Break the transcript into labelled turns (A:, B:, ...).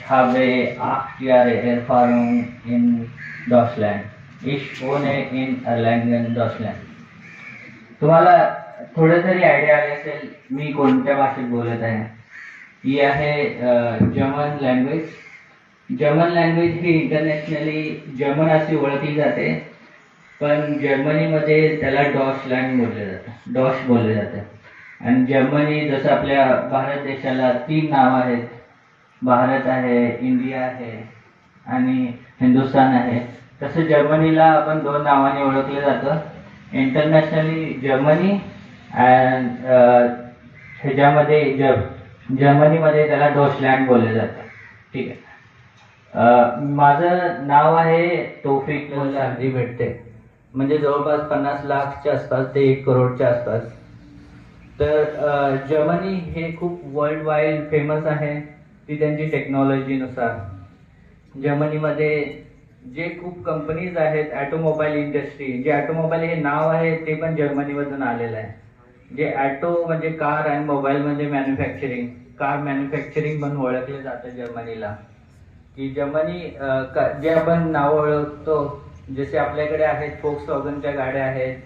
A: habe 8 Jahre Erfahrung in Deutschland. Ich wohne in Erlangen, Deutschland. तुम्हाला थोडं तरी idea आली असेल मी कोणत्या भाषेत बोलत आहे. ही आहे जर्मन लँग्वेज. जर्मन लँग्वेज ही इंटरनॅशनली जर्मन अशी ओळखली जाते, पण जर्मनीमध्ये त्याला डॉचलँड बोलले जातं, डॉच बोलले जातं. आणि जर्मनी जसं आपल्या भारत देशाला 3 नावं आहेत, भारत आहे, इंडिया आहे आणि हिंदुस्थान आहे, तसं जर्मनीला आपण 2 नावाने ओळखलं जातं. इंटरनॅशनली जर्मनी अँड ह्याच्यामध्ये जर्मनीमध्ये त्याला डॉचलँड बोलले जातं. ठीक आहे. माझं नाव आहे तौफिक अर्धी भेटते, म्हणजे जवळपास 50 लाखच्या आसपास ते 1 करोडच्या आसपास. तर जर्मनी हे खूप वर्ल्ड वाईड फेमस आहे ती त्यांची टेक्नॉलॉजीनुसार. जर्मनीमध्ये जे खूप कंपनीज आहेत, ॲटोमोबाईल इंडस्ट्री, जे ॲटोमोबाईल हे नाव आहे ते पण जर्मनीमधून आलेलं आहे. जे ॲटो म्हणजे कार आणि मोबाईल म्हणजे मॅन्युफॅक्चरिंग, कार मॅन्युफॅक्चरिंग म्हणून ओळखले जातं जर्मनीला. की जर्मनी जे आपण नाव ओळखतो, जसे आपल्याकडे आहेत फोक्सवॅगनच्या गाड्या आहेत,